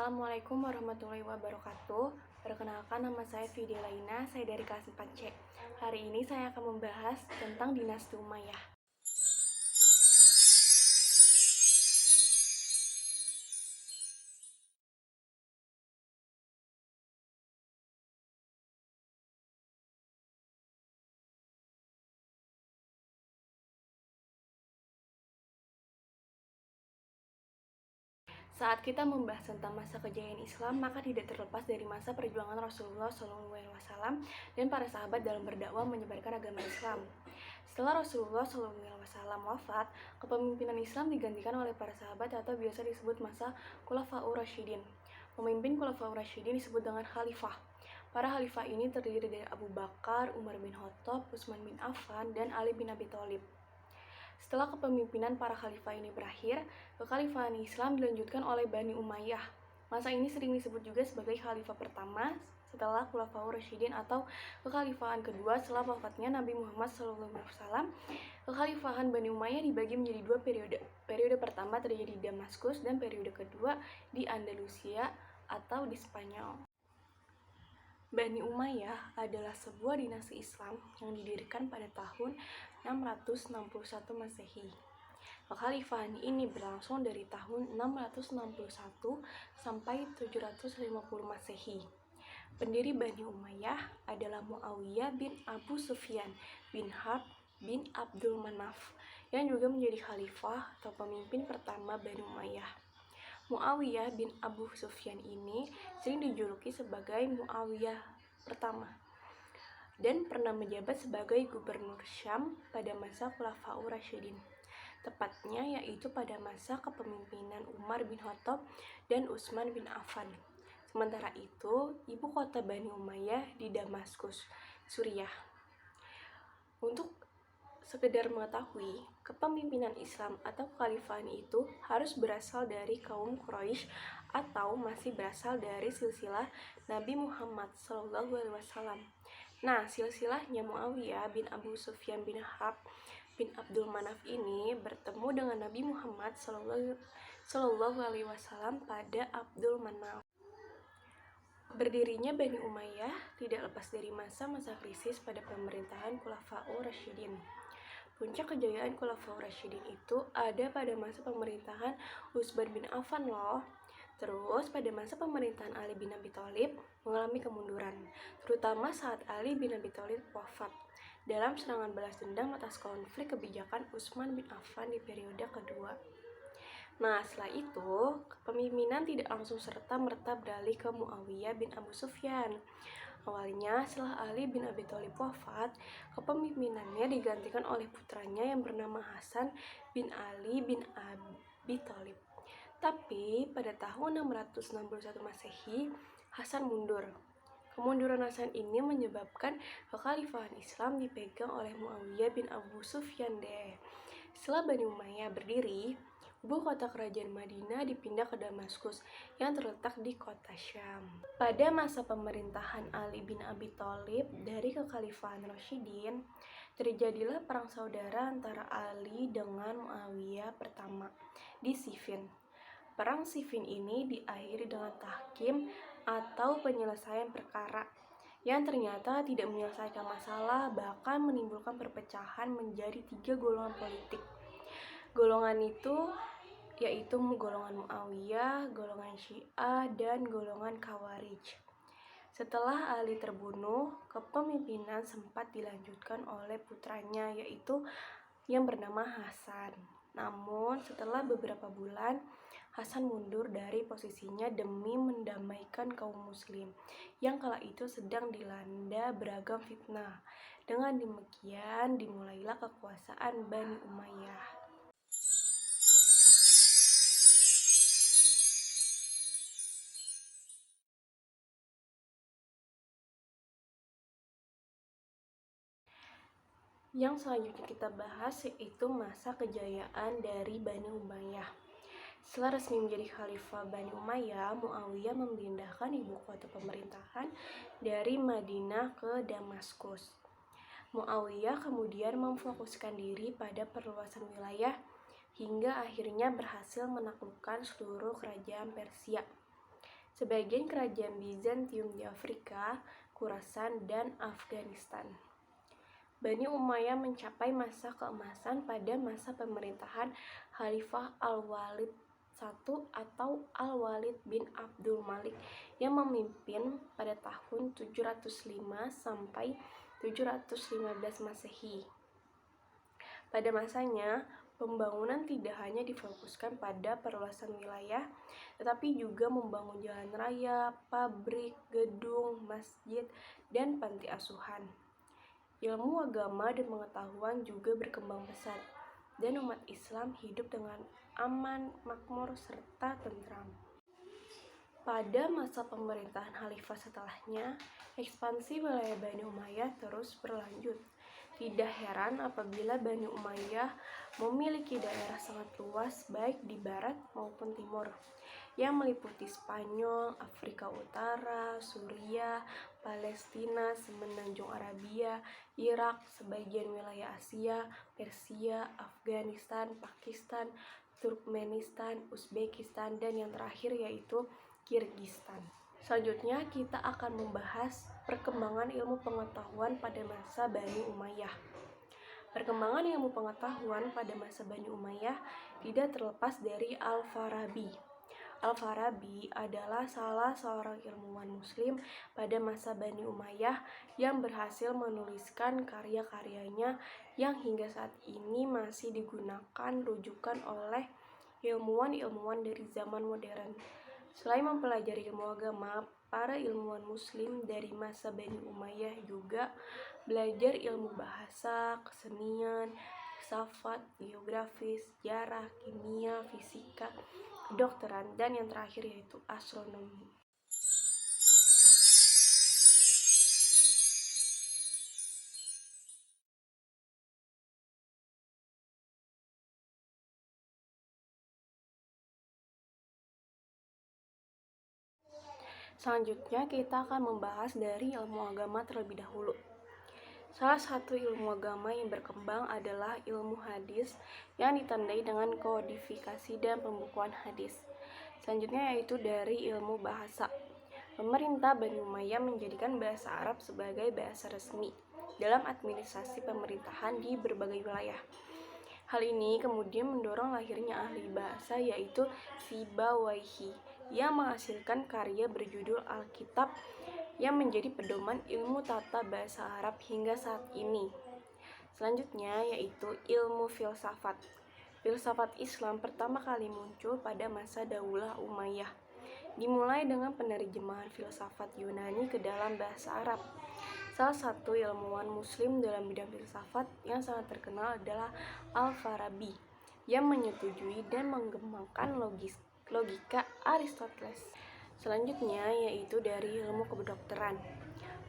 Assalamualaikum warahmatullahi wabarakatuh. Perkenalkan, nama saya Vidya Laina, saya dari kelas 4C. Hari ini saya akan membahas tentang dinasti Umayyah. Saat kita membahas tentang masa kejayaan Islam, maka tidak terlepas dari masa perjuangan Rasulullah SAW dan para sahabat dalam berdakwah menyebarkan agama Islam. Setelah Rasulullah SAW wafat, kepemimpinan Islam digantikan oleh para sahabat atau biasa disebut masa Khulafaur Rasyidin. Pemimpin Khulafaur Rasyidin disebut dengan khalifah. Para khalifah ini terdiri dari Abu Bakar, Umar bin Khattab, Utsman bin Affan, dan Ali bin Abi Thalib. Setelah kepemimpinan para khalifah ini berakhir, kekhalifahan Islam dilanjutkan oleh Bani Umayyah. Masa ini sering disebut juga sebagai khalifah pertama setelah Khulafaur Rasyidin atau kekhalifahan kedua setelah wafatnya Nabi Muhammad SAW. Kekhalifahan Bani Umayyah dibagi menjadi dua periode. Periode pertama terjadi di Damaskus dan periode kedua di Andalusia atau di Spanyol. Bani Umayyah adalah sebuah dinasti Islam yang didirikan pada tahun 661 Masehi. Kekhalifahan ini berlangsung dari tahun 661 sampai 750 Masehi. Pendiri Bani Umayyah adalah Muawiyah bin Abu Sufyan bin Harb bin Abdul Manaf yang juga menjadi khalifah atau pemimpin pertama Bani Umayyah. Muawiyah bin Abu Sufyan ini sering dijuluki sebagai Muawiyah pertama dan pernah menjabat sebagai gubernur Syam pada masa Khulafaur Rasyidin, tepatnya yaitu pada masa kepemimpinan Umar bin Khattab dan Utsman bin Affan. Sementara itu, ibu kota Bani Umayyah di Damaskus, Suriah. Untuk sekedar mengetahui, kepemimpinan Islam atau kekhalifahan itu harus berasal dari kaum Quraisy atau masih berasal dari silsilah Nabi Muhammad SAW. Nah, silsilahnya Muawiyah bin Abu Sufyan bin Harb bin Abdul Manaf ini bertemu dengan Nabi Muhammad SAW pada Abdul Manaf. Berdirinya Bani Umayyah tidak lepas dari masa-masa krisis pada pemerintahan Khulafaur Rasyidin. Puncak kejayaan Khulafaur Rasyidin itu ada pada masa pemerintahan Utsman bin Affan loh. Terus pada masa pemerintahan Ali bin Abi Thalib mengalami kemunduran, terutama saat Ali bin Abi Thalib wafat dalam serangan balas dendam atas konflik kebijakan Utsman bin Affan di periode kedua. Nah, setelah itu, kepemimpinan tidak langsung serta-merta beralih ke Muawiyah bin Abu Sufyan. Awalnya, setelah Ali bin Abi Thalib wafat, kepemimpinannya digantikan oleh putranya yang bernama Hasan bin Ali bin Abi Thalib. Tapi, pada tahun 661 Masehi, Hasan mundur. Kemunduran Hasan ini menyebabkan kekhalifahan Islam dipegang oleh Muawiyah bin Abu Sufyan deh. Setelah Bani Umayyah berdiri, ibu kota kerajaan Madinah dipindah ke Damaskus yang terletak di kota Syam. Pada masa pemerintahan Ali bin Abi Thalib dari kekhalifahan Rasyidin, terjadilah perang saudara antara Ali dengan Muawiyah pertama di Siffin. Perang Siffin ini diakhiri dengan tahkim atau penyelesaian perkara yang ternyata tidak menyelesaikan masalah, bahkan menimbulkan perpecahan menjadi 3 golongan politik. Golongan itu yaitu golongan Muawiyah, golongan Syiah, dan golongan Khawarij. Setelah Ali terbunuh, kepemimpinan sempat dilanjutkan oleh putranya yaitu yang bernama Hasan. Namun setelah beberapa bulan, Hasan mundur dari posisinya demi mendamaikan kaum muslim yang kala itu sedang dilanda beragam fitnah. Dengan demikian dimulailah kekuasaan Bani Umayyah. Yang selanjutnya kita bahas yaitu masa kejayaan dari Bani Umayyah. Setelah resmi menjadi khalifah Bani Umayyah, Muawiyah memindahkan ibu kota pemerintahan dari Madinah ke Damaskus. Muawiyah kemudian memfokuskan diri pada perluasan wilayah hingga akhirnya berhasil menaklukkan seluruh kerajaan Persia. sebagian kerajaan Bizantium di Afrika, Khurasan, dan Afghanistan. Bani Umayyah mencapai masa keemasan pada masa pemerintahan Khalifah Al-Walid I atau Al-Walid bin Abdul Malik yang memimpin pada tahun 705 sampai 715 Masehi. Pada masanya, pembangunan tidak hanya difokuskan pada perluasan wilayah, tetapi juga membangun jalan raya, pabrik, gedung, masjid, dan panti asuhan. Ilmu agama dan pengetahuan juga berkembang pesat, dan umat Islam hidup dengan aman, makmur, serta tentram. Pada masa pemerintahan khalifah setelahnya, ekspansi wilayah Bani Umayyah terus berlanjut. Tidak heran apabila Bani Umayyah memiliki daerah sangat luas baik di barat maupun timur, yang meliputi Spanyol, Afrika Utara, Suriah, Palestina, Semenanjung Arabia, Irak, sebagian wilayah Asia, Persia, Afghanistan, Pakistan, Turkmenistan, Uzbekistan, dan yang terakhir yaitu Kirgistan. Selanjutnya kita akan membahas perkembangan ilmu pengetahuan pada masa Bani Umayyah. Perkembangan ilmu pengetahuan pada masa Bani Umayyah tidak terlepas dari Al-Farabi. Al-Farabi adalah salah seorang ilmuwan muslim pada masa Bani Umayyah yang berhasil menuliskan karya-karyanya yang hingga saat ini masih digunakan rujukan oleh ilmuwan-ilmuwan dari zaman modern. Selain mempelajari ilmu agama, para ilmuwan muslim dari masa Bani Umayyah juga belajar ilmu bahasa, kesenian, filsafat, geografi, sejarah, kimia, fisika, kedokteran, dan yang terakhir yaitu astronomi. Selanjutnya kita akan membahas dari ilmu agama terlebih dahulu. Salah satu ilmu agama yang berkembang adalah ilmu hadis yang ditandai dengan kodifikasi dan pembukuan hadis. Selanjutnya yaitu dari ilmu bahasa. Pemerintah Bani Umayyah menjadikan bahasa Arab sebagai bahasa resmi dalam administrasi pemerintahan di berbagai wilayah. Hal ini kemudian mendorong lahirnya ahli bahasa yaitu Sibawayhi yang menghasilkan karya berjudul Alkitab yang menjadi pedoman ilmu tata bahasa Arab hingga saat ini. Selanjutnya yaitu ilmu filsafat. Filsafat Islam pertama kali muncul pada masa Daulah Umayyah, dimulai dengan penerjemahan filsafat Yunani ke dalam bahasa Arab. Salah satu ilmuwan muslim dalam bidang filsafat yang sangat terkenal adalah Al-Farabi yang menyetujui dan mengembangkan logika Aristoteles. Selanjutnya yaitu dari ilmu kedokteran.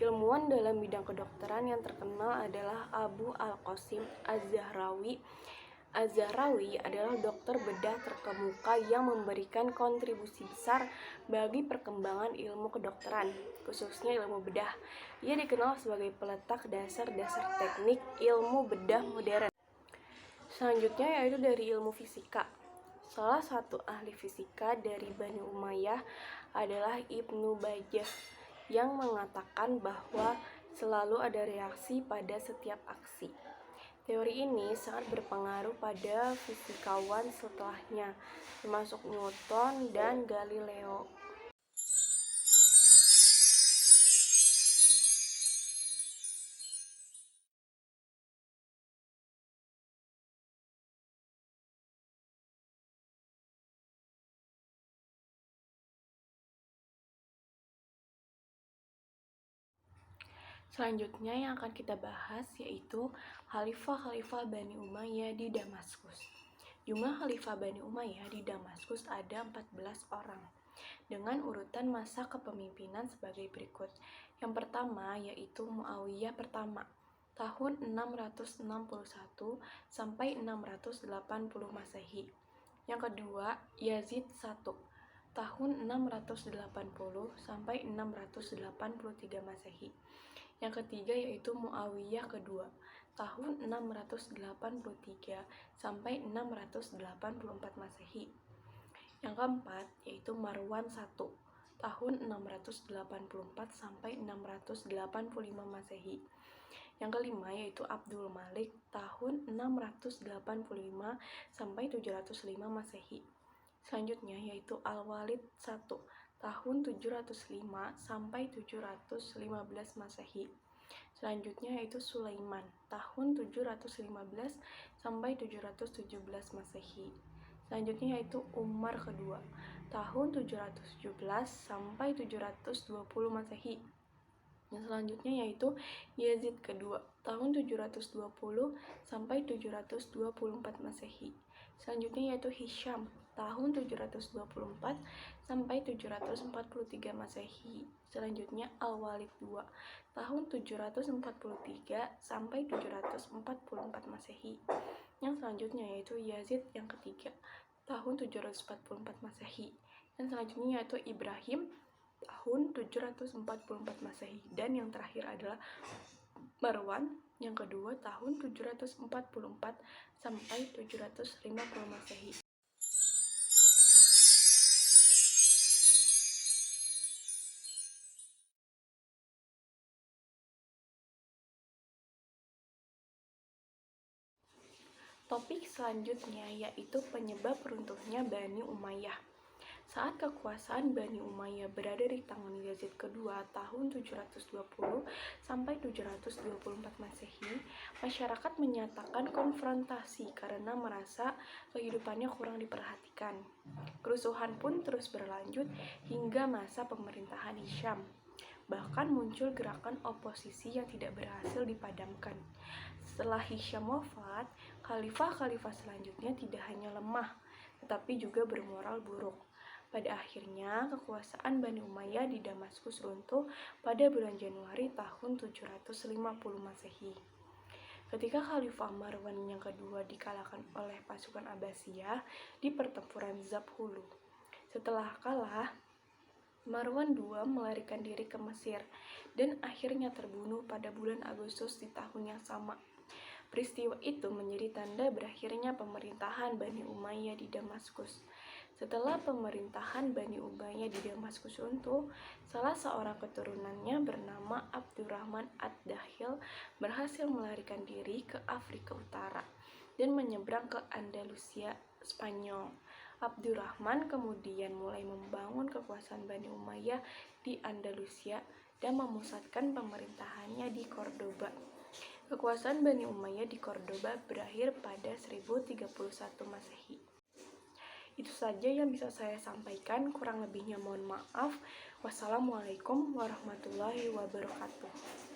Ilmuwan dalam bidang kedokteran yang terkenal adalah Abu Al-Qasim Az-Zahrawi. Az-Zahrawi adalah dokter bedah terkemuka yang memberikan kontribusi besar bagi perkembangan ilmu kedokteran, khususnya ilmu bedah. Ia dikenal sebagai peletak dasar-dasar teknik ilmu bedah modern. Selanjutnya yaitu dari ilmu fisika. Salah satu ahli fisika dari Bani Umayyah adalah Ibnu Bajjah yang mengatakan bahwa selalu ada reaksi pada setiap aksi. Teori ini sangat berpengaruh pada fisikawan setelahnya, termasuk Newton dan Galileo. Selanjutnya yang akan kita bahas yaitu Khalifah-Khalifah Bani Umayyah di Damaskus. Jumlah Khalifah Bani Umayyah di Damaskus ada 14 orang, dengan urutan masa kepemimpinan sebagai berikut. Yang pertama yaitu Muawiyah pertama, tahun 661 sampai 680 Masehi. Yang kedua Yazid I, tahun 680 sampai 683 Masehi. Yang ketiga yaitu Muawiyah kedua, tahun 683 sampai 684 Masehi. Yang keempat yaitu Marwan I, tahun 684 sampai 685 Masehi. Yang kelima yaitu Abdul Malik tahun 685 sampai 705 Masehi. Selanjutnya yaitu Al-Walid I tahun 705 sampai 715 Masehi. Selanjutnya yaitu Sulaiman tahun 715 sampai 717 Masehi. Selanjutnya yaitu Umar kedua tahun 717 sampai 720 Masehi. Yang selanjutnya yaitu Yazid kedua tahun 720 sampai 724 Masehi. Selanjutnya yaitu Hisham tahun 724 sampai 743 Masehi. Selanjutnya Al-Walid II tahun 743 sampai 744 Masehi. Yang selanjutnya yaitu Yazid yang ketiga tahun 744 Masehi. Yang selanjutnya yaitu Ibrahim tahun 744 Masehi. Dan yang terakhir adalah Marwan yang kedua tahun 744 sampai 750 Masehi. Topik selanjutnya yaitu penyebab runtuhnya Bani Umayyah. Saat kekuasaan Bani Umayyah berada di tangan Yazid kedua tahun 720 sampai 724 Masehi, masyarakat menyatakan konfrontasi karena merasa kehidupannya kurang diperhatikan. Kerusuhan pun terus berlanjut hingga masa pemerintahan Hisham. Bahkan muncul gerakan oposisi yang tidak berhasil dipadamkan. Setelah Hisham wafat, khalifah-khalifah selanjutnya tidak hanya lemah, tetapi juga bermoral buruk. Pada akhirnya, kekuasaan Bani Umayyah di Damaskus runtuh pada bulan Januari tahun 750 Masehi. Ketika Khalifah Marwan yang kedua dikalahkan oleh pasukan Abbasiyah di pertempuran Zabhulu. Setelah kalah, Marwan II melarikan diri ke Mesir dan akhirnya terbunuh pada bulan Agustus di tahun yang sama. Peristiwa itu menjadi tanda berakhirnya pemerintahan Bani Umayyah di Damaskus. Setelah pemerintahan Bani Umayyah di Damaskus runtuh, salah seorang keturunannya bernama Abdurrahman ad-Dakhil berhasil melarikan diri ke Afrika Utara dan menyeberang ke Andalusia, Spanyol. Abdurrahman kemudian mulai membangun kekuasaan Bani Umayyah di Andalusia dan memusatkan pemerintahannya di Cordoba. Kekuasaan Bani Umayyah di Cordoba berakhir pada 1031 Masehi. Itu saja yang bisa saya sampaikan, kurang lebihnya mohon maaf. Wassalamualaikum warahmatullahi wabarakatuh.